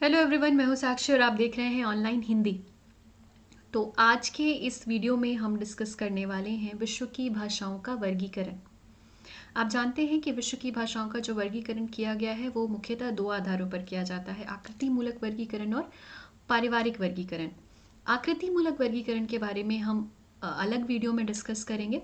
Hello everyone, मैं हूँ साक्षी और आप देख रहे हैं ऑनलाइन हिंदी। तो आज के इस वीडियो में हम डिस्कस करने वाले हैं विश्व की भाषाओं का वर्गीकरण। आप जानते हैं कि विश्व की भाषाओं का जो वर्गीकरण किया गया है वो मुख्यतः दो आधारों पर किया जाता है, आकृति मूलक वर्गीकरण और पारिवारिक वर्गीकरण। आकृति मूलक वर्गीकरण के बारे में हम अलग वीडियो में डिस्कस करेंगे।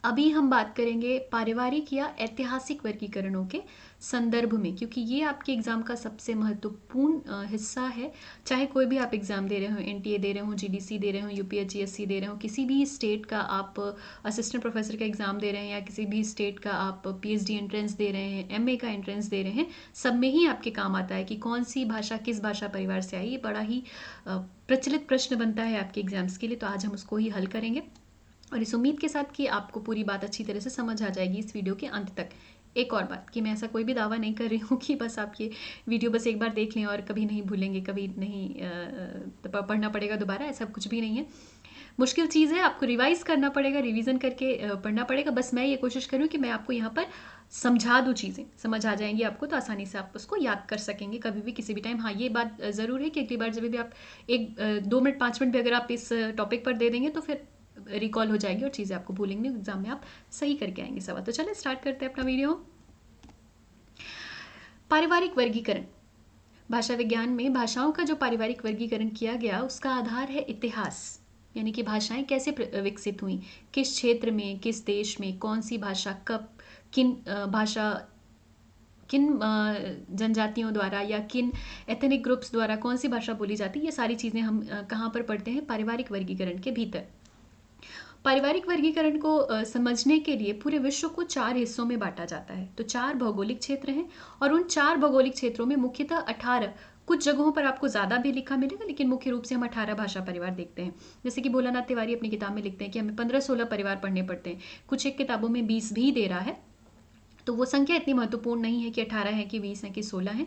अभी हम बात करेंगे पारिवारिक या ऐतिहासिक वर्गीकरणों के संदर्भ में, क्योंकि ये आपके एग्जाम का सबसे महत्वपूर्ण हिस्सा है। चाहे कोई भी आप एग्जाम दे रहे हो, एनटीए दे रहे हो, जीडीसी दे रहे हो, यूपीएचजीएससी दे रहे हो, किसी भी स्टेट का आप असिस्टेंट प्रोफेसर का एग्जाम दे रहे हैं या किसी भी स्टेट का आप पीएचडी एंट्रेंस दे रहे हैं, एमए का एंट्रेंस दे रहे हैं, सब में ही आपके काम आता है कि कौन सी भाषा किस भाषा परिवार से आई। ये बड़ा ही प्रचलित प्रश्न बनता है आपके एग्जाम्स के लिए, तो आज हम उसको ही हल करेंगे और इस उम्मीद के साथ कि आपको पूरी बात अच्छी तरह से समझ आ जाएगी इस वीडियो के अंत तक। एक और बात कि मैं ऐसा कोई भी दावा नहीं कर रही हूँ कि बस आप ये वीडियो बस एक बार देख लें और कभी नहीं भूलेंगे, कभी नहीं पढ़ना पड़ेगा दोबारा, ऐसा कुछ भी नहीं है। मुश्किल चीज़ है, आपको रिवाइज करना पड़ेगा, रिवीजन करके पढ़ना पड़ेगा। बस मैं ये कोशिश करूँ कि मैं आपको यहाँ पर समझा दूँ, चीज़ें समझ आ जाएंगी आपको, तो आसानी से आप उसको याद कर सकेंगे कभी भी किसी भी टाइम। हाँ, ये बात ज़रूर है कि अगली बार जब भी आप 1-2 मिनट 5 मिनट भी अगर आप इस टॉपिक पर दे देंगे तो फिर रिकॉल हो जाएगी और चीज़ें आपको भूलेंगे, एग्जाम में आप सही करके आएंगे सवाल। तो चलिए स्टार्ट करते हैं अपना वीडियो। पारिवारिक वर्गीकरण। भाषा विज्ञान में भाषाओं का जो पारिवारिक वर्गीकरण किया गया उसका आधार है इतिहास, यानी कि भाषाएं कैसे विकसित हुई, किस क्षेत्र में, किस देश में, कौन सी भाषा कब, किन भाषा किन जनजातियों द्वारा या किन एथनिक ग्रुप्स द्वारा कौन सी भाषा बोली जाती है। ये सारी चीज़ें हम कहाँ पर पढ़ते हैं? पारिवारिक वर्गीकरण के भीतर। पारिवारिक वर्गीकरण को समझने के लिए पूरे विश्व को 4 हिस्सों में बांटा जाता है। तो 4 भौगोलिक क्षेत्र हैं और उन 4 भौगोलिक क्षेत्रों में मुख्यतः 18, कुछ जगहों पर आपको ज़्यादा भी लिखा मिलेगा, लेकिन मुख्य रूप से हम 18 भाषा परिवार देखते हैं। जैसे कि भोलानाथ तिवारी अपनी किताब में लिखते हैं कि हमें 15-16 परिवार पढ़ने पड़ते हैं। कुछ एक किताबों में 20 भी दे रहा है, तो वो संख्या इतनी महत्वपूर्ण नहीं है कि 18 है कि 20 है कि 16 है।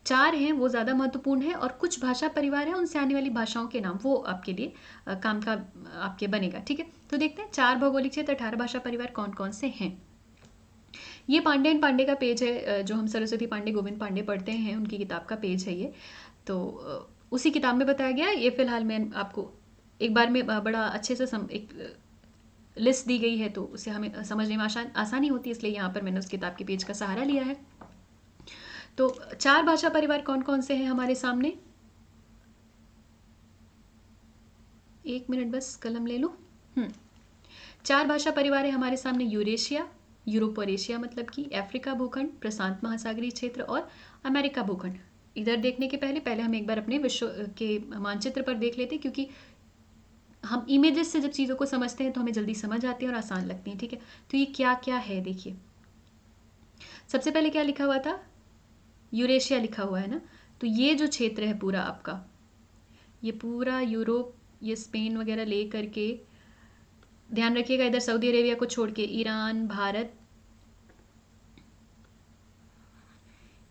4 हैं वो ज़्यादा महत्वपूर्ण है, और कुछ भाषा परिवार है उनसे आने वाली भाषाओं के नाम वो आपके लिए काम का आपके बनेगा। ठीक है, तो देखते हैं 4 भौगोलिक क्षेत्र 18 भाषा परिवार कौन कौन से हैं। ये पांडे एंड पांडे का पेज है, जो हम सरस्वती पांडे गोविंद पांडे पढ़ते हैं उनकी किताब का पेज है ये। तो उसी किताब में बताया गया है। ये फिलहाल मैं आपको एक बार में बड़ा अच्छे से एक लिस्ट दी गई है, तो उसे हमें समझने में आसानी होती है, इसलिए यहाँ पर मैंने उस किताब के पेज का सहारा लिया है। तो 4 भाषा परिवार कौन कौन से हैं हमारे सामने? एक मिनट बस कलम ले लो। 4 भाषा परिवार है हमारे सामने: यूरेशिया, यूरोप और एशिया, मतलब कि अफ्रीका भूखंड, प्रशांत महासागरीय क्षेत्र और अमेरिका भूखंड। इधर देखने के पहले हम एक बार अपने विश्व के मानचित्र पर देख लेते हैं, क्योंकि हम इमेजेस से जब चीज़ों को समझते हैं तो हमें जल्दी समझ आती है और आसान लगती है। ठीक है, तो ये क्या क्या है देखिए। सबसे पहले क्या लिखा हुआ था? यूरेशिया लिखा हुआ है ना। तो ये जो क्षेत्र है पूरा आपका, ये पूरा यूरोप, ये स्पेन वगैरह ले करके, ध्यान रखिएगा इधर सऊदी अरेबिया को छोड़ के ईरान, भारत,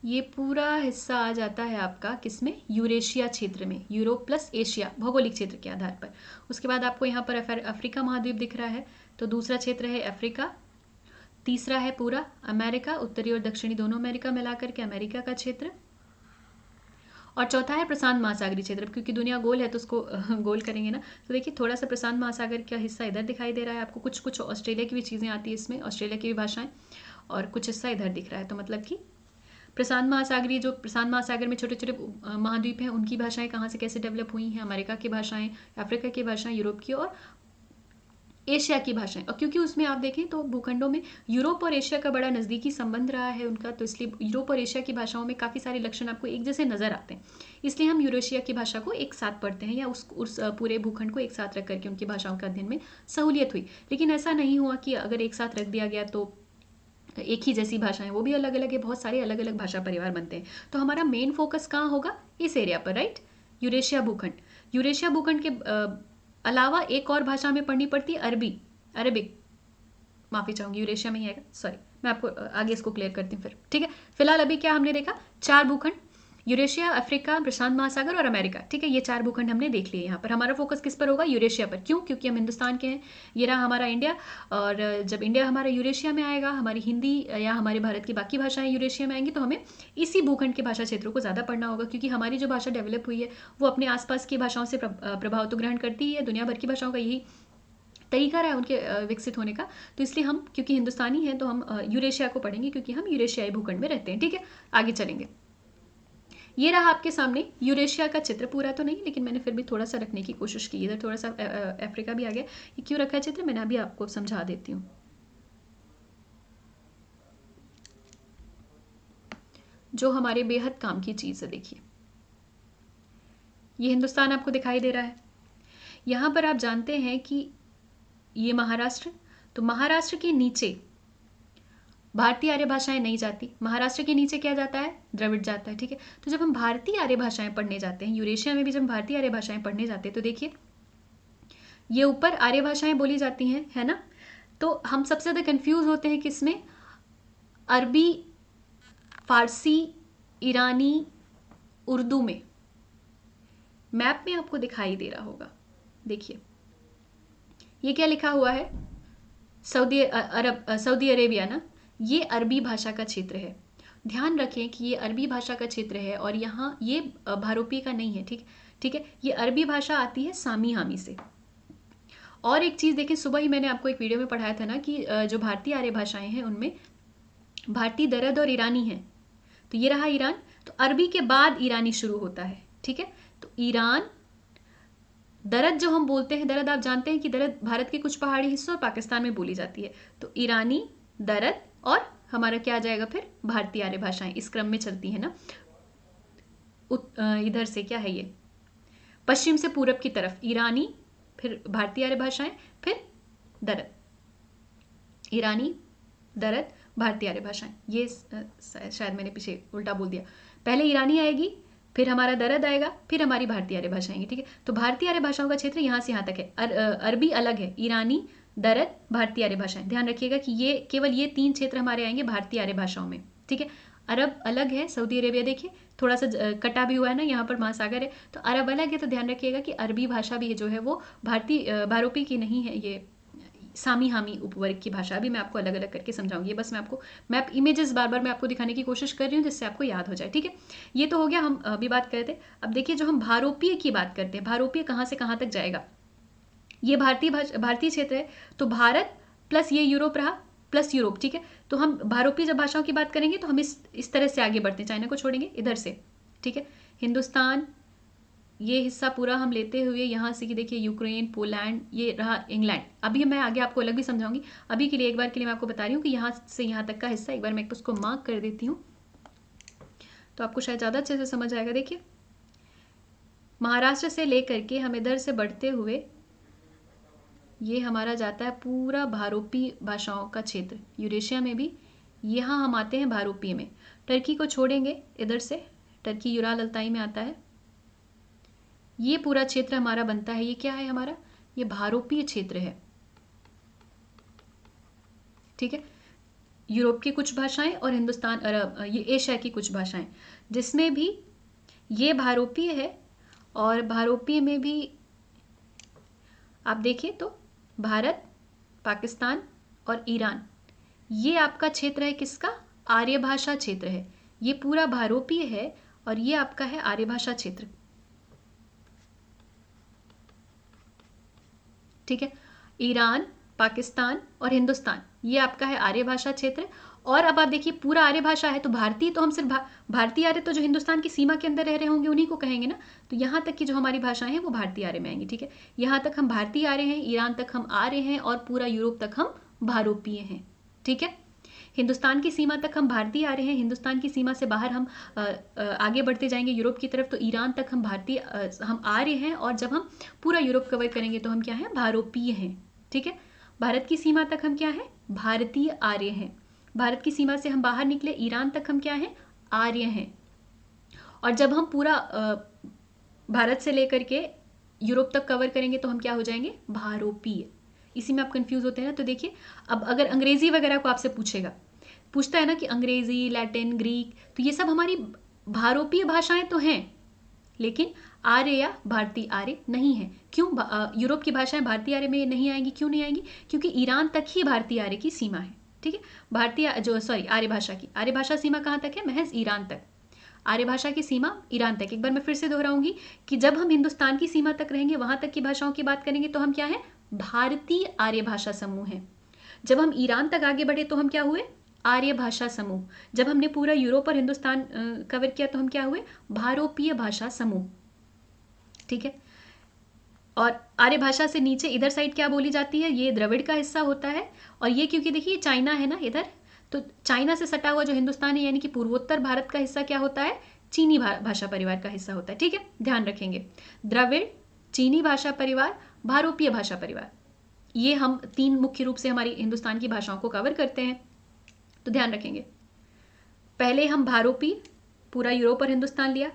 ये पूरा हिस्सा आ जाता है आपका किसमें? यूरेशिया क्षेत्र में। यूरोप प्लस एशिया भौगोलिक क्षेत्र के आधार पर। उसके बाद आपको यहाँ पर अफ्रीका महाद्वीप दिख रहा है, तो दूसरा क्षेत्र है अफ्रीका। तीसरा है पूरा अमेरिका, उत्तरी और दक्षिणी दोनों अमेरिका मिलाकर के अमेरिका का क्षेत्र। और चौथा है प्रशांत महासागरीय क्षेत्र। क्योंकि दुनिया गोल है तो उसको गोल करेंगे ना, तो देखिए थोड़ा सा प्रशांत महासागर का हिस्सा इधर दिखाई दे रहा है आपको। कुछ कुछ ऑस्ट्रेलिया की भी चीज़ें आती है इसमें, ऑस्ट्रेलिया की भी भाषाएं, और कुछ हिस्सा इधर दिख रहा है। तो मतलब कि प्रशांत महासागरीय, जो प्रशांत महासागर में छोटे छोटे महाद्वीप हैं, उनकी भाषाएं कहाँ से कैसे डेवलप हुई हैं? अमेरिका की भाषाएं, अफ्रीका की भाषाएं, यूरोप की और एशिया की भाषाएं। और क्योंकि उसमें आप देखें तो भूखंडों में यूरोप और एशिया का बड़ा नज़दीकी संबंध रहा है उनका, तो इसलिए यूरोप और एशिया की भाषाओं में काफ़ी सारे लक्षण आपको एक जैसे नज़र आते हैं। इसलिए हम यूरेशिया की भाषा को एक साथ पढ़ते हैं, या उस पूरे भूखंड को एक साथ रख करके उनकी भाषाओं के अध्ययन में सहूलियत हुई। लेकिन ऐसा नहीं हुआ कि अगर एक साथ रख दिया गया तो एक ही जैसी भाषाएं, वो भी अलग अलग है, बहुत सारे अलग अलग भाषा परिवार बनते हैं। तो हमारा मेन फोकस कहाँ होगा? इस एरिया पर, राइट? यूरेशिया भूखंड। यूरेशिया भूखंड के अलावा एक और भाषा में पढ़नी पड़ती है, अरबिक। माफी चाहूंगी, यूरेशिया में ही आएगा, सॉरी। मैं आपको आगे इसको क्लियर करती हूँ फिर। ठीक है, फिलहाल अभी क्या हमने देखा? 4 भूखंड। यूरेशिया, अफ्रीका, प्रशांत महासागर और अमेरिका। ठीक है, ये 4 भूखंड हमने देख लिए। यहाँ पर हमारा फोकस किस पर होगा? यूरेशिया पर। क्यों? क्योंकि हम हिंदुस्तान के हैं, ये रहा हमारा इंडिया। और जब इंडिया हमारा यूरेशिया में आएगा, हमारी हिंदी या हमारे भारत की बाकी भाषाएं यूरेशिया में आएंगी, तो हमें इसी भूखंड के भाषा क्षेत्रों को ज़्यादा पढ़ना होगा, क्योंकि हमारी जो भाषा डेवलप हुई है वो अपने आसपास की भाषाओं से प्रभाव तो ग्रहण करती ही है। दुनिया भर की भाषाओं का यही तरीका रहा है उनके विकसित होने का। तो इसलिए हम, क्योंकि हिंदुस्तानी हैं, तो हम यूरेशिया को पढ़ेंगे, क्योंकि हम यूरेशियाई भूखंड में रहते हैं। ठीक है, आगे चलेंगे। ये रहा आपके सामने यूरेशिया का चित्र। पूरा तो नहीं, लेकिन मैंने फिर भी थोड़ा सा रखने की कोशिश की। इधर थोड़ा सा अफ्रीका भी आ गया। ये क्यों रखा है चित्र, मैंने अभी आपको समझा देती हूँ। जो हमारे बेहद काम की चीज़ है, देखिए ये हिंदुस्तान आपको दिखाई दे रहा है। यहाँ पर आप जानते हैं कि ये महाराष्ट्र, तो महाराष्ट्र के नीचे भारतीय आर्य भाषाएं नहीं जाती। महाराष्ट्र के नीचे क्या जाता है? द्रविड़ जाता है। ठीक है, तो जब हम भारतीय आर्य भाषाएं पढ़ने जाते हैं, यूरेशिया में भी जब भारतीय आर्य भाषाएं पढ़ने जाते हैं, तो देखिए ये ऊपर आर्य भाषाएं बोली जाती हैं, है ना। तो हम सबसे ज़्यादा कंफ्यूज होते हैं किसमें? अरबी, फारसी, ईरानी, उर्दू में। मैप में आपको दिखाई दे रहा होगा, देखिए ये क्या लिखा हुआ है? सऊदी अरेबिया ना, ये अरबी भाषा का क्षेत्र है। ध्यान रखें कि ये अरबी भाषा का क्षेत्र है और यहाँ ये भारोपी का नहीं है। ठीक है, ये अरबी भाषा आती है सामी हामी से। और एक चीज़ देखें, सुबह ही मैंने आपको एक वीडियो में पढ़ाया था ना कि जो भारतीय आर्य भाषाएं हैं उनमें भारतीय दरद और ईरानी है। तो ये रहा ईरान, तो अरबी के बाद ईरानी शुरू होता है। ठीक है, तो ईरान, दरद जो हम बोलते हैं, दरद आप जानते हैं कि दरद भारत के कुछ पहाड़ी हिस्सों और पाकिस्तान में बोली जाती है। तो ईरानी, दरद और हमारा क्या आ जाएगा फिर? भारतीय आर्य भाषाएं। इस क्रम में चलती है ना। इधर से क्या है ये? पश्चिम से पूरब की तरफ ईरानी, फिर भारतीय आर्य भाषाएं, फिर दरद। ईरानी, दरद, भारतीय आर्य भाषाएं। ये शायद मैंने पीछे उल्टा बोल दिया। पहले ईरानी आएगी, फिर हमारा दरद आएगा, फिर हमारी भारतीय आर्य भाषा आएंगी। ठीक है, तो भारतीय आर्य भाषाओं का क्षेत्र यहाँ से यहाँ तक है। अरबी अलग है, ईरानी, दरद, भारतीय आर्य भाषाएं। ध्यान रखिएगा कि ये केवल ये 3 क्षेत्र हमारे आएंगे भारतीय आर्य भाषाओं में। ठीक है, अरब अलग है, सऊदी अरेबिया देखिए थोड़ा सा कटा भी हुआ है ना, यहाँ पर महासागर है, तो अरब अलग है। तो ध्यान रखिएगा कि अरबी भाषा भी जो है वो भारतीय भारोपी की नहीं है, ये सामी हामी उपवर्ग की भाषा। भी मैं आपको अलग अलग करके समझाऊंगी। बस मैं आपको मैप इमेजेस बार बार मैं आपको दिखाने की कोशिश कर रही हूँ, जिससे आपको याद हो जाए। ठीक है, ये तो हो गया, हम अभी बात कर रहे थे। अब देखिए, जो हम भारोपीय की बात करते हैं, भारोपीय कहाँ से कहाँ तक जाएगा? ये भारतीय क्षेत्र है, तो भारत प्लस ये यूरोप रहा, प्लस यूरोप। ठीक है, तो हम भारोपीय जब भाषाओं की बात करेंगे तो हम इस तरह से आगे बढ़ते हैं, चाइना को छोड़ेंगे इधर से। ठीक है, हिंदुस्तान, ये हिस्सा पूरा हम लेते हुए यहाँ से कि देखिए यूक्रेन, पोलैंड, ये रहा इंग्लैंड। अभी मैं आगे आपको अलग भी समझाऊंगी। अभी के लिए, एक बार के लिए मैं आपको बता रही हूँ कि यहाँ से यहाँ तक का हिस्सा, एक बार मैं उसको मार्क कर देती हूँ तो आपको शायद ज़्यादा अच्छे से समझ आएगा। देखिए, महाराष्ट्र से लेकर के हम इधर से बढ़ते हुए ये हमारा जाता है पूरा भारोपीय भाषाओं का क्षेत्र। यूरेशिया में भी यहाँ हम आते हैं भारोपीय में। टर्की को छोड़ेंगे इधर से, टर्की यूराल अल्ताई में आता है। ये पूरा क्षेत्र हमारा बनता है, ये क्या है हमारा? ये भारोपीय क्षेत्र है। ठीक है, यूरोप की कुछ भाषाएं और हिंदुस्तान, ये एशिया की कुछ भाषाएं, जिसमें भी ये भारोपीय है। और भारोपीय में भी आप देखिए तो भारत, पाकिस्तान और ईरान, ये आपका क्षेत्र है किसका? आर्य भाषा क्षेत्र है। ये पूरा भारोपीय है और ये आपका है आर्य भाषा क्षेत्र। ठीक है, ईरान, पाकिस्तान और हिंदुस्तान, ये आपका है आर्य भाषा क्षेत्र। और अब आप देखिए, पूरा आर्य भाषा है तो भारतीय, तो हम सिर्फ भारतीय आर्य तो जो हिंदुस्तान की सीमा के अंदर रह रहे होंगे उन्हीं को कहेंगे ना। तो यहाँ तक की जो हमारी भाषाएं हैं वो भारतीय आर्य में आएंगी। ठीक है, यहाँ तक हम भारतीय आर्य हैं, ईरान तक हम आर्य हैं और पूरा यूरोप तक हम भारोपीय हैं। ठीक है, हिंदुस्तान की सीमा तक हम भारतीय आ रहे हैं, हिंदुस्तान की सीमा से बाहर हम आगे बढ़ते जाएंगे यूरोप की तरफ, तो ईरान तक हम भारतीय हम आ रहे हैं। और जब हम पूरा यूरोप कवर करेंगे तो हम क्या हैं? भारोपीय हैं। ठीक है, भारत की सीमा तक हम क्या हैं? भारतीय आर्य हैं। भारत की सीमा से हम बाहर निकले, ईरान तक हम क्या हैं? आर्य हैं। और जब हम पूरा भारत से लेकर के यूरोप तक कवर करेंगे तो हम क्या हो जाएंगे? भारोपीय। इसी में आप कंफ्यूज होते हैं ना। तो देखिए, अब अगर अंग्रेजी वगैरह को आपसे पूछेगा, पूछता है ना कि अंग्रेजी, लैटिन, ग्रीक, तो ये सब हमारी भारोपीय भाषाएं तो हैं, लेकिन आर्य या भारतीय आर्य नहीं है। क्यों यूरोप की भाषाएं भारतीय आर्य में नहीं आएंगी? क्यों नहीं आएंगी? क्योंकि ईरान तक ही भारतीय आर्य की सीमा है। ठीक है, भारतीय जो आर्य भाषा की आर्य भाषा सीमा कहाँ तक है? महज ईरान तक। आर्य भाषा की सीमा ईरान तक। एक बार मैं फिर से दोहराऊंगी कि जब हम हिंदुस्तान की सीमा तक रहेंगे, वहां तक की भाषाओं की बात करेंगे, तो हम क्या है? भारतीय आर्य भाषा समूह है। जब हम ईरान तक आगे बढ़े तो हम क्या हुए? आर्य भाषा समूह। जब हमने पूरा यूरोप और हिंदुस्तान कवर किया तो हम क्या हुए? भारोपीय भाषा समूह। ठीक है, और आर्य भाषा से नीचे इधर साइड क्या बोली जाती है? ये द्रविड़ का हिस्सा होता है। और ये क्योंकि देखिए चाइना है ना इधर, तो चाइना से सटा हुआ जो हिंदुस्तान है, यानी कि पूर्वोत्तर भारत का हिस्सा क्या होता है? चीनी भाषा परिवार का हिस्सा होता है। ठीक है, ध्यान रखेंगे, द्रविड़, चीनी भाषा परिवार, भारोपीय भाषा परिवार, ये हम तीन मुख्य रूप से हमारी हिंदुस्तान की भाषाओं को कवर करते हैं। तो ध्यान रखेंगे, पहले हम भारोपीय, पूरा यूरोप और हिंदुस्तान लिया,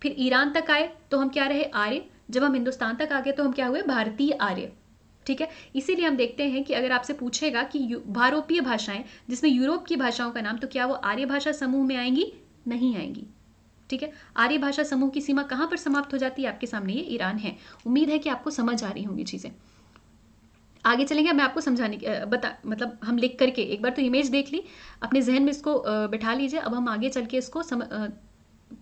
फिर ईरान तक आए तो हम क्या रहे? आर्य। जब हम हिंदुस्तान तक आ गए तो हम क्या हुए? भारतीय आर्य। ठीक है, इसीलिए हम देखते हैं कि अगर आपसे पूछेगा कि भारोपीय भाषाएं जिसमें यूरोप की भाषाओं का नाम, तो क्या वो आर्य भाषा समूह में आएंगी? नहीं आएंगी। ठीक है, आर्य भाषा समूह की सीमा कहां पर समाप्त हो जाती है? आपके सामने ये ईरान है। उम्मीद है कि आपको समझ आ रही होंगी चीजें। आगे चलेंगे, मैं आपको समझाने मतलब हम लिख करके एक बार तो इमेज देख ली, अपने जहन में इसको बिठा लीजिए। अब हम आगे चल के इसको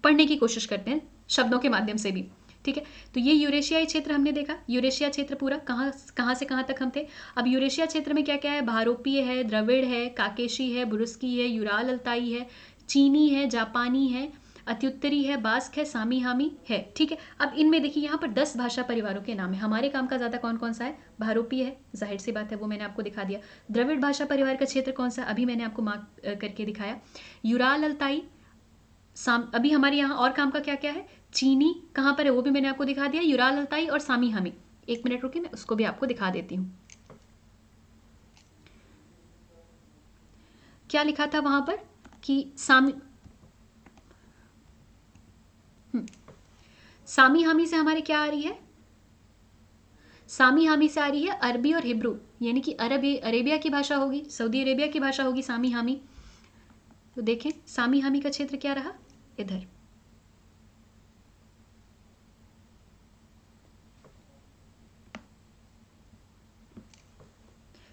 पढ़ने की कोशिश करते हैं शब्दों के माध्यम से भी। ठीक है, तो ये यूरेशियाई क्षेत्र हमने देखा। यूरेशिया क्षेत्र पूरा कहाँ से कहाँ तक हम थे? अब यूरेशिया क्षेत्र में क्या क्या है? भारोपीय है, द्रविड़ है, काकेशी है, बुरुस्की है, यूराल अल्ताई है, चीनी है, जापानी है, अत्युत्तरी है, बास्क है, सामी हामी है। ठीक है, अब इनमें देखिए यहाँ पर 10 भाषा परिवारों के नाम है। हमारे काम का ज्यादा कौन कौन सा है? भारोपीय है, जाहिर सी बात है, वो मैंने आपको दिखा दिया। द्रविड़ भाषा परिवार का क्षेत्र कौन सा? अभी मैंने आपको मार्क करके दिखाया। यूराल अल्ताई, अभी हमारे यहाँ और काम का क्या क्या है? चीनी कहाँ पर है वो भी मैंने आपको दिखा दिया। यूराल अल्ताई और सामी हामी। एक मिनट रुकिए, मैं उसको भी आपको दिखा देती हूँ। क्या लिखा था वहां पर कि सामी हामी से हमारे क्या आ रही है? सामी हामी से आ रही है अरबी और हिब्रू, यानी कि अरेबिया की भाषा होगी, सऊदी अरेबिया की भाषा होगी सामी हामी। तो देखें सामी हामी का क्षेत्र क्या रहा? इधर।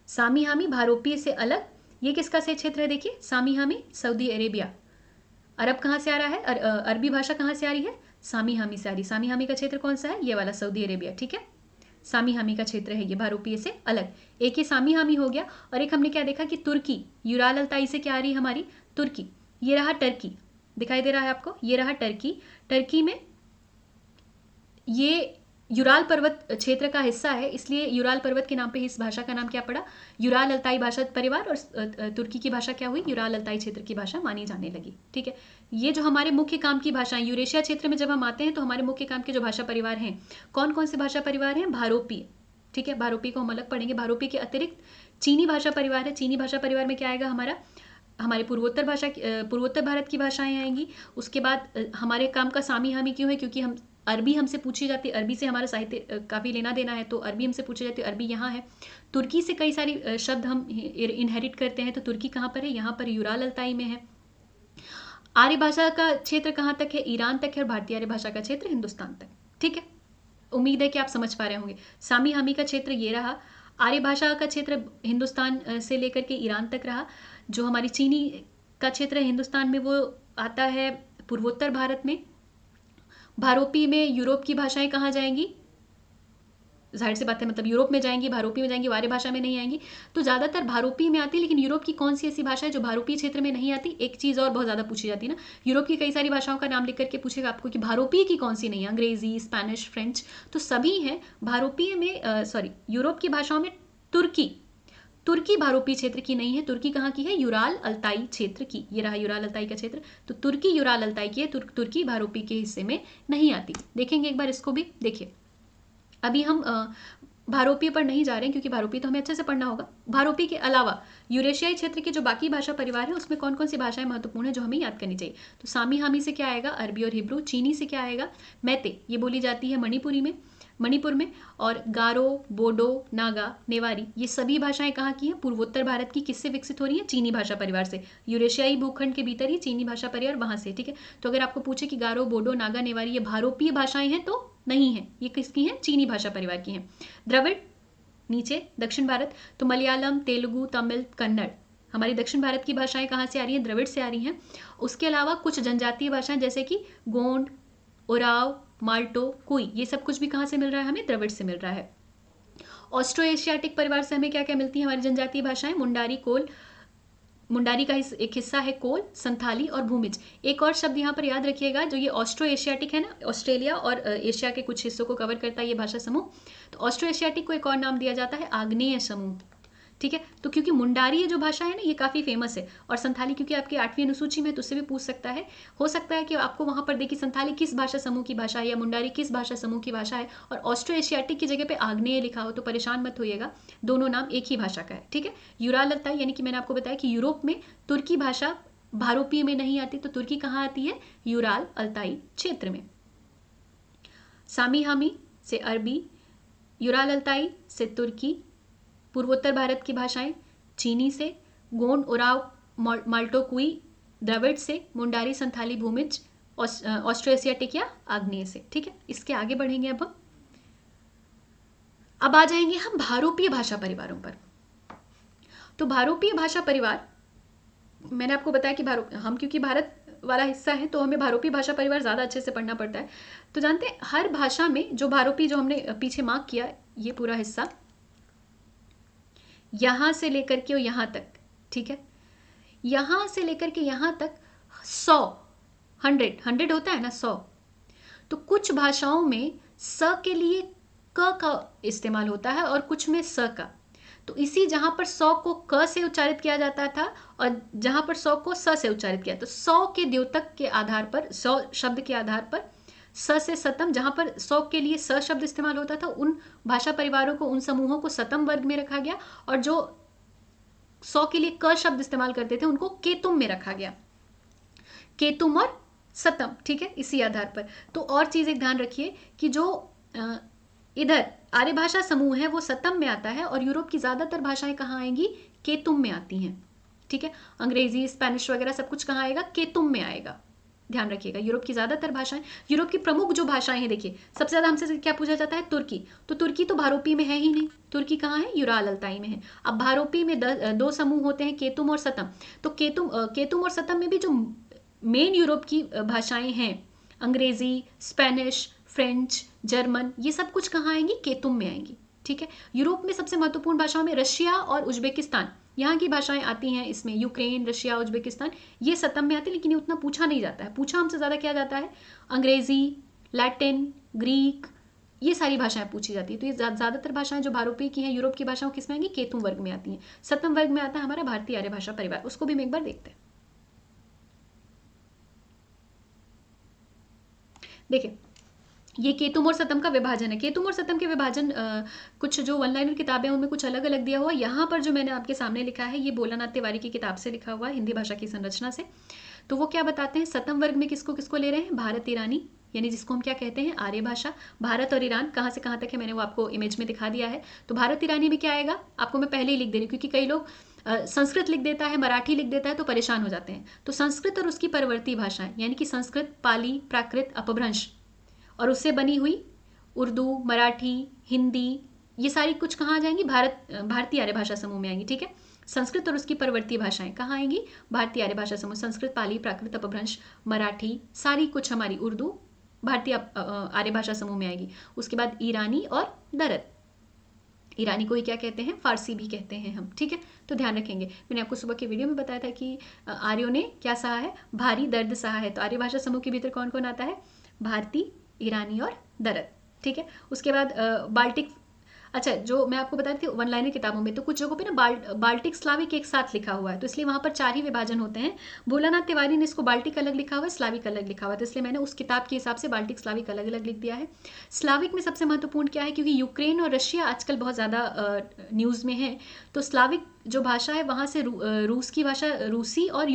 सामी हामी भारोपीय से अलग। ये किसका से क्षेत्र है? देखिए सामी हामी सऊदी अरेबिया। अरब कहाँ से आ रहा है? अरबी भाषा कहाँ से आ रही है? सामी हामी से आ रही। सामी हामी का क्षेत्र कौन सा है? ये वाला सऊदी अरेबिया। ठीक है, सामी हामी का क्षेत्र है ये, भारोपीय से अलग। एक ये सामी हामी हो गया, और एक हमने क्या देखा कि तुर्की, यूराल अल्ताई से क्या आ रही है हमारी? तुर्की। ये रहा टर्की, दिखाई दे रहा है आपको? ये रहा टर्की। टर्की में ये यूराल पर्वत क्षेत्र का हिस्सा है, इसलिए यूराल पर्वत के नाम पे इस भाषा का नाम क्या पड़ा? यूराल अल्ताई भाषा परिवार। और तुर्की की भाषा क्या हुई? यूराल अल्ताई क्षेत्र की भाषा मानी जाने लगी। ठीक है, ये जो हमारे मुख्य काम की भाषाएं, यूरेशिया क्षेत्र में जब हम आते हैं तो हमारे मुख्य काम के जो भाषा परिवार हैं, कौन कौन से भाषा परिवार हैं? भारोपीय। ठीक है, भारोपीय को हम अलग पढ़ेंगे। भारोपीय के अतिरिक्त चीनी भाषा परिवार है। चीनी भाषा परिवार में क्या आएगा हमारा? हमारे पूर्वोत्तर भारत की भाषाएं आएंगी। उसके बाद हमारे काम का सामी हामी क्यों है? क्योंकि हम अरबी हमसे पूछी जाती है, अरबी से हमारा साहित्य काफ़ी लेना देना है, तो अरबी हमसे पूछी जाती है, अरबी यहाँ है। तुर्की से कई सारी शब्द हम इनहेरिट करते हैं, तो तुर्की कहाँ पर है? यहाँ पर यूराल अल्ताई में है। आर्य भाषा का क्षेत्र कहाँ तक है? ईरान तक है। और भारतीय आर्य भाषा का क्षेत्र हिंदुस्तान तक। ठीक है, उम्मीद है कि आप समझ पा रहे होंगे। सामी हामी का क्षेत्र ये रहा। आर्य भाषा का क्षेत्र हिंदुस्तान से लेकर के ईरान तक रहा। जो हमारी चीनी का क्षेत्र है हिंदुस्तान में, वो आता है पूर्वोत्तर भारत में। भारोपी में यूरोप की भाषाएं कहाँ जाएंगी? जाहिर सी बात है, मतलब यूरोप में जाएंगी, भारोपी में जाएंगी, आर्य भाषा में नहीं आएंगी। तो ज़्यादातर भारोपी में आती है, लेकिन यूरोप की कौन सी ऐसी भाषा है जो भारोपी क्षेत्र में नहीं आती? एक चीज़ और बहुत ज़्यादा पूछी जाती है ना, यूरोप की कई सारी भाषाओं का नाम लिख करके पूछेगा आपको कि भारोपी की कौन सी नहीं है? अंग्रेजी, स्पेनिश, फ्रेंच, तो सभी हैं। भारोपीय में यूरोप की भाषाओं में तुर्की भारोपी क्षेत्र की नहीं है। तुर्की कहाँ की है? यूराल अल्ताई क्षेत्र की। ये रहा यूराल अल्ताई का क्षेत्र। तो तुर्की यूराल अल्ताई की है, तुर्की भारोपी के हिस्से में नहीं आती। देखेंगे एक बार इसको भी। देखिए अभी हम भारोपी पर नहीं जा रहे हैं, क्योंकि भारोपी तो हमें अच्छे से पढ़ना होगा। भारोपी के अलावा यूरेशियाई क्षेत्र के जो बाकी भाषा परिवार है, उसमें कौन कौन सी भाषाएं महत्वपूर्ण है जो हमें याद करनी चाहिए? तो सामी हामी से क्या आएगा? अरबी और हिब्रू। चीनी से क्या आएगा? मैते, ये बोली जाती है मणिपुरी में। मणिपुर में, और गारो, बोडो, नागा, नेवारी, ये सभी भाषाएं कहाँ की हैं? पूर्वोत्तर भारत की। किससे विकसित हो रही हैं? चीनी भाषा परिवार से। यूरेशियाई भूखंड के भीतर ही चीनी भाषा परिवार वहां से, ठीक है। तो अगर आपको पूछे कि गारो, बोडो, नागा, नेवारी ये भारोपीय भाषाएं हैं, तो नहीं है, ये किसकी हैं? चीनी भाषा परिवार की हैं। द्रविड़ नीचे दक्षिण भारत, तो मलयालम, तेलुगु, तमिल, कन्नड़ हमारी दक्षिण भारत की भाषाएं कहाँ से आ रही हैं? द्रविड़ से आ रही हैं। उसके अलावा कुछ जनजातीय भाषाएं जैसे कि गोंड, उराव, माल्टो, कुई, ये सब कुछ भी कहाँ से मिल रहा है? हमें द्रविड़ से मिल रहा है। ऑस्ट्रो एशियाटिक परिवार से हमें क्या क्या मिलती है हमारी जनजातीय भाषाएं? मुंडारी, कोल, मुंडारी का एक हिस्सा है कोल, संथाली और भूमिज। एक और शब्द यहाँ पर याद रखिएगा, जो ये ऑस्ट्रो एशियाटिक है ना, ऑस्ट्रेलिया और एशिया के कुछ हिस्सों को कवर करता है ये भाषा समूह। तो ऑस्ट्रो एशियाटिक को एक और नाम दिया जाता है आग्नेय समूह, ठीक है। तो क्योंकि मुंडारी ये जो भाषा है ना, ये काफ़ी फेमस है, और संथाली क्योंकि आपकी 8वीं अनुसूची में, तो उससे भी पूछ सकता है। हो सकता है कि आपको वहां पर देखिए संथाली किस भाषा समूह की भाषा है या मुंडारी किस भाषा समूह की भाषा है, और ऑस्ट्रो एशियाटिक की जगह पे आग्नेय लिखा हो, तो परेशान मत होइएगा, दोनों नाम एक ही भाषा का है, ठीक है। यूराल अल्ताई, यानी कि मैंने आपको बताया कि यूरोप में तुर्की भाषा भारोपीय में नहीं आती, तो तुर्की कहाँ आती है? यूराल अल्ताई क्षेत्र में। सामी हामी से अरबी, यूराल अल्ताई से तुर्की, पूर्वोत्तर भारत की भाषाएं चीनी से, गोंड, उराव, माल्टो, कुई द्रविड़ से, मुंडारी, संथाली, भूमिज ऑस्ट्रो एशियाटिक या आग्नेय से, ठीक है। इसके आगे बढ़ेंगे अब आ जाएंगे हम भारोपीय भाषा परिवारों पर। तो भारोपीय भाषा परिवार, मैंने आपको बताया कि हम क्योंकि भारत वाला हिस्सा है, तो हमें भारोपीय भाषा परिवार ज़्यादा अच्छे से पढ़ना पड़ता है। तो जानते हैं हर भाषा में जो भारोपीय, जो हमने पीछे मार्क किया, ये पूरा हिस्सा यहां से लेकर के यहां तक, ठीक है, यहां से लेकर के यहां तक 100, 100 होता है ना, 100। तो कुछ भाषाओं में स के लिए क का इस्तेमाल होता है और कुछ में स का। तो इसी जहां पर 100 को क से उच्चारित किया जाता था और जहां पर 100 को स से उच्चारित किया, तो 100 के द्योतक के आधार पर, 100 शब्द के आधार पर स से सतम, जहां पर 100 के लिए स शब्द इस्तेमाल होता था, उन भाषा परिवारों को, उन समूहों को सतम वर्ग में रखा गया, और जो 100 के लिए क शब्द इस्तेमाल करते थे उनको केतुम में रखा गया। केतुम और सतम, ठीक है, इसी आधार पर। तो और चीज एक ध्यान रखिए कि जो इधर आर्य भाषा समूह है वो सतम में आता है, और यूरोप की ज्यादातर भाषाएं कहाँ आएंगी? केतुम में आती हैं, ठीक है। अंग्रेजी, स्पेनिश वगैरह सब कुछ कहाँ आएगा? केतुम में आएगा, ध्यान रखिएगा। यूरोप की ज्यादातर भाषाएं, यूरोप की प्रमुख जो भाषाएं हैं, देखिए सबसे ज्यादा हमसे क्या पूछा जाता है? तुर्की। तो तुर्की तो भारोपीय में है ही नहीं, तुर्की कहाँ है? यूराल अल्ताई में है। अब भारोपीय में दो समूह होते हैं, केतुम और सतम। तो केतुम और सतम में भी जो मेन यूरोप की भाषाएं हैं, अंग्रेजी, स्पेनिश, फ्रेंच, जर्मन, ये सब कुछ कहाँ आएंगी? केतुम में आएंगी, ठीक है। यूरोप में सबसे महत्वपूर्ण भाषाओं में रशिया और उज्बेकिस्तान, यहाँ की भाषाएं आती हैं इसमें, यूक्रेन, रशिया, उज्बेकिस्तान, ये सतम में आती है, लेकिन ये उतना पूछा नहीं जाता है। पूछा हमसे ज़्यादा क्या जाता है? अंग्रेजी, लैटिन, ग्रीक, ये सारी भाषाएं पूछी जाती है। तो ये ज़्यादातर भाषाएं जो भारोपीय की हैं, यूरोप की भाषाओं किस में आएंगी? केतुम वर्ग में आती हैं। सतम वर्ग में आता है हमारा भारतीय आर्य भाषा परिवार, उसको भी हम एक बार देखते हैं। देखिए, ये केतुम और सतम का विभाजन है। केतुम और सतम के विभाजन कुछ जो वन लाइनर किताबें हैं उनमें कुछ अलग अलग दिया हुआ है। यहाँ पर जो मैंने आपके सामने लिखा है, ये भोलानाथ तिवारी की किताब से लिखा हुआ है, हिंदी भाषा की संरचना से। तो वो क्या बताते हैं? सतम वर्ग में किसको किसको ले रहे हैं? भारत ईरानी, यानी जिसको हम क्या कहते हैं? आर्य भाषा। भारत और ईरान कहाँ से कहाँ तक है मैंने वो आपको इमेज में दिखा दिया है। तो भारत ईरानी में क्या आएगा? आपको मैं पहले ही लिख दे रही हूँ, क्योंकि कई लोग संस्कृत लिख देता है, मराठी लिख देता है, तो परेशान हो जाते हैं। तो संस्कृत और उसकी परवर्ती भाषाएं, यानी कि संस्कृत, पाली, प्राकृत, अपभ्रंश और उससे बनी हुई उर्दू, मराठी, हिंदी, ये सारी कुछ कहाँ आ जाएंगी? भारतीय आर्य भाषा समूह में आएंगी, ठीक है। संस्कृत और उसकी परवर्ती भाषाएं कहाँ आएंगी? भारतीय आर्य भाषा समूह। संस्कृत, पाली, प्राकृत, अपभ्रंश, मराठी, सारी कुछ हमारी उर्दू भारतीय आर्य भाषा समूह में आएगी। उसके बाद ईरानी और दरद, ईरानी को ही क्या कहते हैं? फारसी भी कहते हैं हम, ठीक है। तो ध्यान रखेंगे, मैंने आपको सुबह के वीडियो में बताया था कि आर्यों ने क्या सहा है? भारी दर्द सहा है। तो आर्य भाषा समूह के भीतर कौन कौन आता है? भारतीय, ईरानी और दरद, ठीक है। उसके बाद बाल्टिक, अच्छा जो मैं आपको बता रही थी वन लाइनर किताबों में, तो कुछ जगहों पे ना बाल्टिक स्लाविक एक साथ लिखा हुआ है, तो इसलिए वहां पर 4 ही विभाजन होते हैं। भोलानाथ तिवारी ने इसको बाल्टिक अलग लिखा हुआ है, स्लाविक अलग लिखा हुआ है, तो इसलिए मैंने उस किताब के हिसाब से बाल्टिक स्लाविक अलग अलग लिख दिया है। स्लाविक में सबसे महत्वपूर्ण क्या है? क्योंकि यूक्रेन और रशिया आजकल बहुत ज़्यादा न्यूज़ में है, तो स्लाविक जो भाषा है वहाँ से रूस की भाषा, रूसी और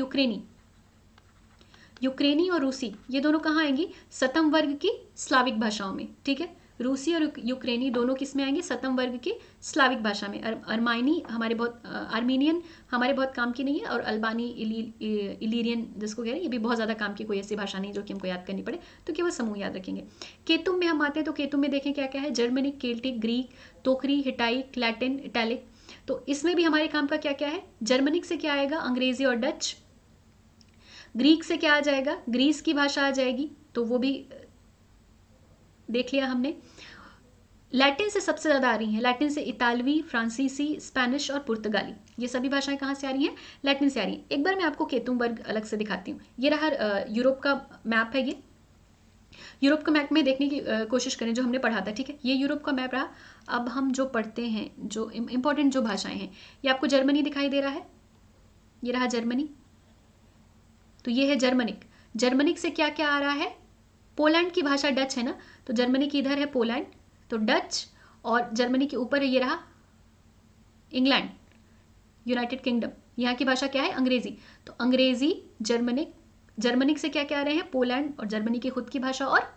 यूक्रेनी और रूसी, ये दोनों कहाँ आएंगी? सतम वर्ग की स्लाविक भाषाओं में, ठीक है। रूसी और यूक्रेनी दोनों किस में आएंगे? सतम वर्ग के स्लाविक भाषा में। अर्मानी हमारे बहुत आर्मीनियन हमारे बहुत काम की नहीं है, और अल्बानी इलीरियन जिसको कह रहे हैं, ये भी बहुत ज़्यादा काम की कोई ऐसी भाषा नहीं जो कि हमको याद करनी पड़े, तो केवल समूह याद रखेंगे। केतुम में हम आते हैं, तो केतुम में देखें क्या क्या है? जर्मनिक, केल्टिक, ग्रीक, तोकरी, हिटाइक, लैटिन, इटैलिक। तो इसमें भी हमारे काम का क्या क्या है? जर्मनिक से क्या आएगा? अंग्रेजी और डच। ग्रीक से क्या आ जाएगा? ग्रीस की भाषा आ जाएगी, तो वो भी देख लिया हमने। लैटिन से सबसे ज़्यादा आ रही हैं, लैटिन से इतालवी, फ्रांसीसी, स्पेनिश और पुर्तगाली, ये सभी भाषाएं कहाँ से आ रही हैं? लैटिन से आ रही हैं। एक बार मैं आपको केतुम वर्ग अलग से दिखाती हूँ। ये रहा यूरोप का मैप है। ये यूरोप का मैप में देखने की कोशिश करें जो हमने पढ़ा था, ठीक है? ये यूरोप का मैप रहा। अब हम जो पढ़ते हैं, जो इंपॉर्टेंट जो भाषाएं हैं, ये आपको जर्मनी दिखाई दे रहा है, ये रहा जर्मनी, तो ये है जर्मनिक। जर्मनिक से क्या क्या आ रहा है? पोलैंड की भाषा डच है ना, तो जर्मनी की इधर है पोलैंड, तो डच, और जर्मनी के ऊपर है ये रहा इंग्लैंड, यूनाइटेड किंगडम, यहाँ की भाषा क्या है? अंग्रेजी। तो अंग्रेजी, जर्मनिक, जर्मनिक से क्या क्या आ रहे हैं? पोलैंड और जर्मनी की खुद की भाषा और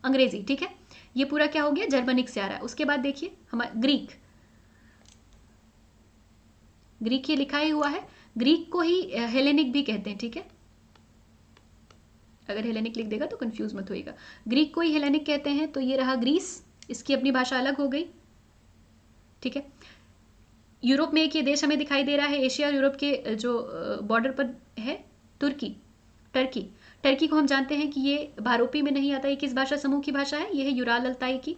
अंग्रेजी, ठीक है? ये पूरा क्या हो गया? जर्मनिक से आ रहा है। उसके बाद देखिए हमारा ग्रीक, ग्रीक ये लिखा ही हुआ है, ग्रीक को ही हेलेनिक भी कहते हैं, ठीक है? अगर हेलेनिक लिख देगा तो कंफ्यूज मत होइएगा, ग्रीक को ही हेलेनिक कहते हैं। तो ये रहा ग्रीस, इसकी अपनी भाषा अलग हो गई, ठीक है? यूरोप में एक ये देश हमें दिखाई दे रहा है, एशिया और यूरोप के जो बॉर्डर पर है, तुर्की, टर्की। टर्की को हम जानते हैं कि ये भारोपी में नहीं आता। ये किस भाषा समूह की भाषा है? ये है यूराल अल्ताई की।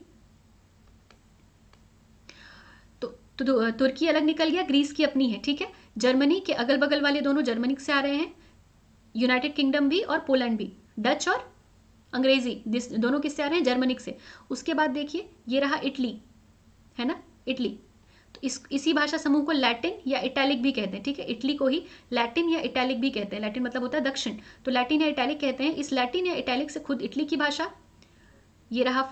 तो तुर्की अलग निकल गया, ग्रीस की अपनी है, ठीक है? जर्मनी के अगल बगल वाले दोनों जर्मनिक से आ रहे हैं, यूनाइटेड किंगडम भी और पोलैंड भी। डच और अंग्रेजी दोनों किससे आ रहे हैं? जर्मनिक से। उसके बाद देखिए ये रहा इटली, है ना, इटली। तो इसी भाषा समूह को लैटिन या इटैलिक भी कहते हैं, ठीक है? इटली को ही लैटिन या इटैलिक भी कहते हैं। लैटिन मतलब होता है दक्षिण, तो लैटिन या इटैलिक कहते हैं। इस लैटिन या इटैलिक से खुद इटली की भाषा, ये रहा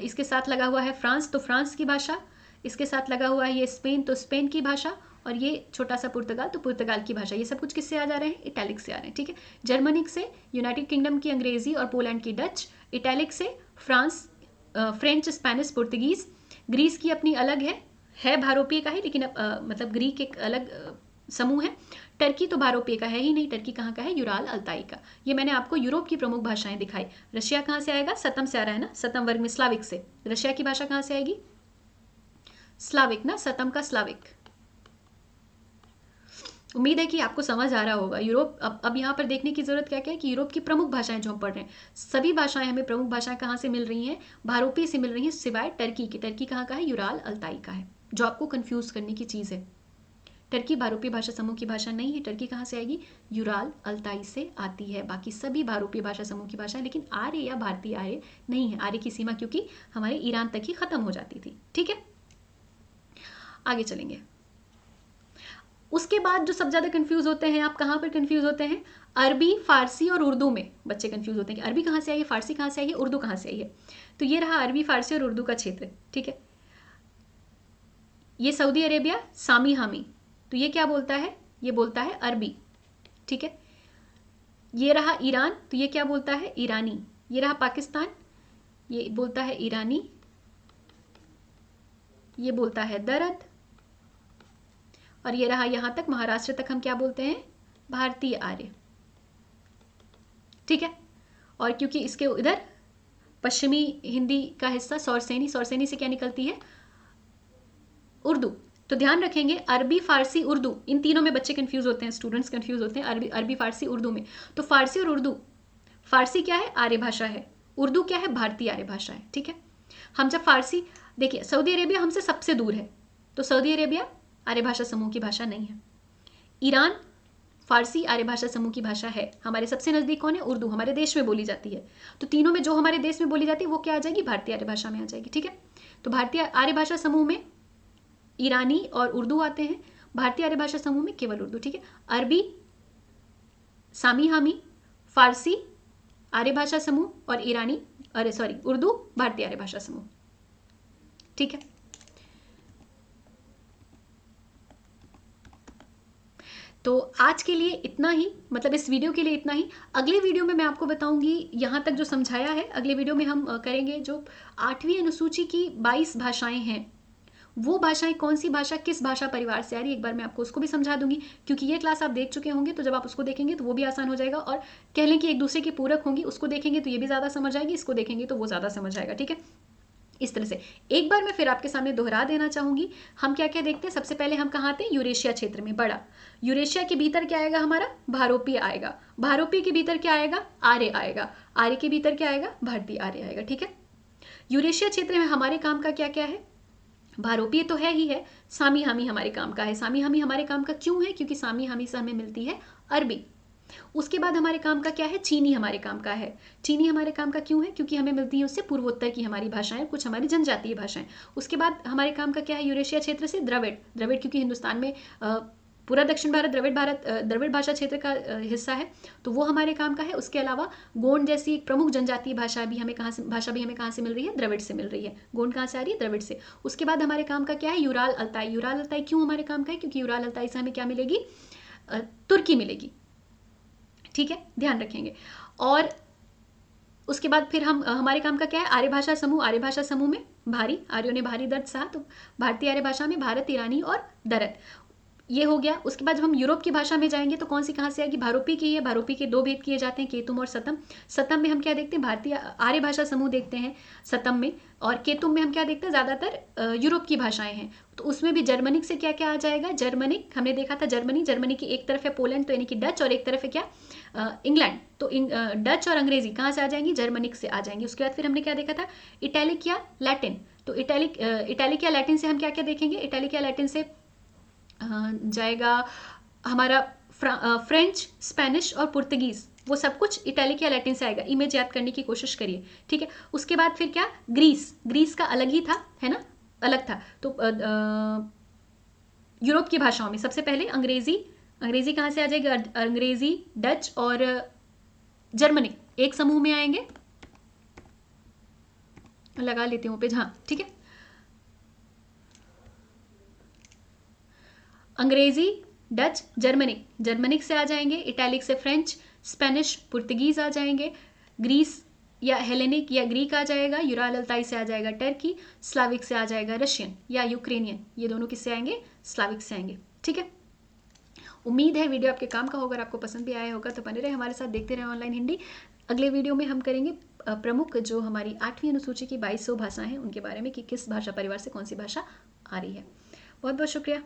इसके साथ लगा हुआ है फ्रांस, तो फ्रांस की भाषा, इसके साथ लगा हुआ है ये स्पेन, तो स्पेन की भाषा, और ये छोटा सा पुर्तगाल, तो पुर्तगाल की भाषा। ये सब कुछ किससे आ जा रहे हैं? इटैलिक से आ रहे हैं, ठीक है? जर्मनिक से यूनाइटेड किंगडम की अंग्रेजी और पोलैंड की डच, इटैलिक से फ्रांस, फ्रेंच, स्पेनिश, पुर्तगीज। ग्रीस की अपनी अलग है भारोपीय का ही, लेकिन मतलब ग्रीक एक अलग समूह है। टर्की तो भारोपीय का है ही नहीं, टर्की कहाँ का है? यूराल अल्ताई का। ये मैंने आपको यूरोप की प्रमुख भाषाएं दिखाई। रशिया कहाँ से आएगा? सतम से आ रहा है ना, सतम वर्ग में स्लाविक से। रशिया की भाषा कहाँ से आएगी? स्लाविक ना, सतम का स्लाविक। उम्मीद है कि आपको समझ आ रहा होगा। यूरोप अब यहाँ पर देखने की जरूरत क्या क्या है कि यूरोप की प्रमुख भाषाएं जो हम पढ़ रहे हैं, सभी भाषाएं हमें प्रमुख भाषाएं कहाँ से मिल रही हैं? भारोपीय से मिल रही हैं, सिवाय टर्की की। टर्की कहाँ का है? यूराल अल्ताई का है, जो आपको कंफ्यूज करने की चीज़ है। टर्की भारोपीय भाषा समूह की भाषा नहीं है। टर्की कहाँ से आएगी? यूराल अल्ताई से आती है। बाकी सभी भारोपीय भाषा समूह की भाषा है, लेकिन आर्य या भारतीय आर्य नहीं है। आर्य की सीमा क्योंकि हमारे ईरान तक ही खत्म हो जाती थी, ठीक है? आगे चलेंगे। उसके बाद जो सबसे ज़्यादा कंफ्यूज होते हैं, आप कहाँ पर कंफ्यूज होते हैं? अरबी, फारसी और उर्दू में बच्चे कंफ्यूज होते हैं कि अरबी कहाँ से आई है, फारसी कहाँ से आई है, उर्दू कहाँ से आई है। तो ये रहा अरबी, फारसी और उर्दू का क्षेत्र, ठीक है? ये सऊदी अरेबिया, सामी हामी, तो ये क्या बोलता है? ये बोलता है अरबी, ठीक है? ये रहा ईरान, तो ये क्या बोलता है? ईरानी। ये रहा पाकिस्तान, ये बोलता है ईरानी, ये बोलता है दरद। और ये रहा यहाँ तक, महाराष्ट्र तक हम क्या बोलते हैं? भारतीय आर्य, ठीक है? और क्योंकि इसके इधर पश्चिमी हिंदी का हिस्सा सौरसेनी, सौरसेनी से क्या निकलती है? उर्दू। तो ध्यान रखेंगे अरबी, फारसी, उर्दू, इन तीनों में बच्चे कंफ्यूज होते हैं, स्टूडेंट्स कंफ्यूज होते हैं अरबी, फारसी, उर्दू में। तो फारसी और उर्दू, फारसी क्या है? आर्य भाषा है। उर्दू क्या है? भारतीय आर्य भाषा है, ठीक है? हम जब फारसी, देखिए सऊदी अरेबिया हमसे सबसे दूर है, तो सऊदी अरेबिया आर्य भाषा समूह की भाषा नहीं है। ईरान फारसी आर्य भाषा समूह की भाषा है। हमारे सबसे नजदीक कौन है? उर्दू, हमारे देश में बोली जाती है। तो तीनों में जो हमारे देश में बोली जाती है वो क्या आ जाएगी? भारतीय आर्य भाषा में आ जाएगी, ठीक है? तो भारतीय आर्य भाषा समूह में ईरानी और उर्दू आते हैं, भारतीय आर्य भाषा समूह में केवल उर्दू, ठीक है? अरबी, सामी हामी, फारसी आर्य भाषा समूह, और ईरानी, अरे सॉरी, उर्दू भारतीय आर्य भाषा समूह, ठीक है? तो आज के लिए इतना ही, मतलब इस वीडियो के लिए इतना ही। अगले वीडियो में मैं आपको बताऊंगी, यहाँ तक जो समझाया है अगले वीडियो में हम करेंगे जो 8वीं अनुसूची की 22 भाषाएं हैं, वो भाषाएं कौन सी भाषा किस भाषा परिवार से आ रही है, एक बार मैं आपको उसको भी समझा दूंगी। क्योंकि ये क्लास आप देख चुके होंगे, तो जब आप उसको देखेंगे तो वो भी आसान हो जाएगा, और कह लें कि एक दूसरे की पूरक होंगी, उसको देखेंगे तो ये भी ज़्यादा समझ आएगी, इसको देखेंगे तो वो ज़्यादा समझ आएगा। ठीक है, इस तरह से एक बार मैं फिर आपके सामने दोहरा देना चाहूंगी। हम क्या क्या देखते हैं, सबसे पहले हम कहाँ आते हैं, यूरेशिया क्षेत्र में, बड़ा यूरेशिया के भीतर क्या आएगा हमारा, भारोपीय आएगा, भारोपीय के भीतर क्या आएगा, आर्य आएगा, आर्य के भीतर क्या आएगा, भारतीय आर्य आएगा। ठीक है, यूरेशिया क्षेत्र में हमारे काम का क्या क्या है, भारोपीय तो है ही है, सामी हामी हमारे काम का है। सामी हामी हमारे काम का क्यों है, क्योंकि सामी हामी से हमें मिलती है अरबी। उसके बाद हमारे काम का क्या है, चीनी हमारे काम का है। चीनी हमारे काम का क्यों है, क्योंकि हमें मिलती है उससे पूर्वोत्तर की हमारी भाषाएं, कुछ हमारी जनजातीय भाषाएं। उसके बाद हमारे काम का क्या है, यूरेशिया क्षेत्र से द्रविड़, द्रविड़ क्योंकि हिंदुस्तान में पूरा दक्षिण भारत द्रविड़ भाषा क्षेत्र का हिस्सा है, तो वो हमारे काम का है। उसके अलावा गोंड जैसी एक प्रमुख जनजातीय भाषा भी हमें कहाँ से मिल रही है, द्रविड़ से मिल रही है। गोंड कहाँ से आ रही है, द्रविड़ से। उसके बाद हमारे काम का क्या है, यूराल अल्ताई। यूराल अल्ताई क्यों हमारे काम का है, क्योंकि यूराल अल्ताई से हमें क्या मिलेगी, तुर्की मिलेगी। ठीक है, ध्यान रखेंगे। और उसके बाद फिर हम हमारे काम का क्या है, आर्य भाषा समूह। आर्य भाषा समूह में भारी, आर्यों ने भारी दर्द सहा, तो भारतीय आर्य भाषा में भारत, ईरानी और दरद, ये हो गया। उसके बाद जब हम यूरोप की भाषा में जाएंगे तो कौन सी कहाँ से आएगी, भारोपी की है। भारोपी के 2 भेद किए जाते हैं, केतुम और सतम। सतम में हम क्या देखते हैं, भारतीय आर्य भाषा समूह देखते हैं सतम में, और केतुम में हम क्या देखते हैं, ज़्यादातर यूरोप की भाषाएं हैं। तो उसमें भी जर्मनिक से क्या क्या आ जाएगा, जर्मनिक हमने देखा था, जर्मनी की एक तरफ है पोलैंड, तो यानी कि डच, और एक तरफ है क्या, इंग्लैंड। तो डच और अंग्रेजी कहाँ से आ जाएंगी, जर्मनिक से आ जाएंगी। उसके बाद फिर हमने क्या देखा था, इटैलिक या लैटिन। तो इटैलिक या लैटिन से हम क्या क्या देखेंगे, इटैलिक या लैटिन से जाएगा हमारा फ्रेंच, स्पेनिश और पुर्तगीज, वो सब कुछ इटैलिक या लैटिन से आएगा। इमेज याद करने की कोशिश करिए। ठीक है, उसके बाद फिर क्या, ग्रीस का अलग ही था, है ना, अलग था। तो यूरोप की भाषाओं में सबसे पहले अंग्रेजी कहाँ से आ जाएगी, अंग्रेजी, डच और जर्मनिक एक समूह में आएंगे। लगा लेती हूँ पेज, हाँ ठीक है। अंग्रेजी, डच, जर्मनिक से आ जाएंगे, इटैलिक से फ्रेंच, स्पेनिश, पुर्तगीज आ जाएंगे, ग्रीस या हेलेनिक या ग्रीक आ जाएगा, यूराल अल्ताई से आ जाएगा टर्की, स्लाविक से आ जाएगा रशियन या यूक्रेनियन। ये दोनों किससे आएंगे, स्लाविक से आएंगे। ठीक है, उम्मीद है वीडियो आपके काम का होगा, आपको पसंद भी आया होगा। तो बने रहे हमारे साथ, देखते रहे ऑनलाइन हिंदी। अगले वीडियो में हम करेंगे प्रमुख जो हमारी 8वीं अनुसूची की 2200 भाषाएं हैं उनके बारे में, कि किस भाषा परिवार से कौन सी भाषा आ रही है। बहुत बहुत शुक्रिया।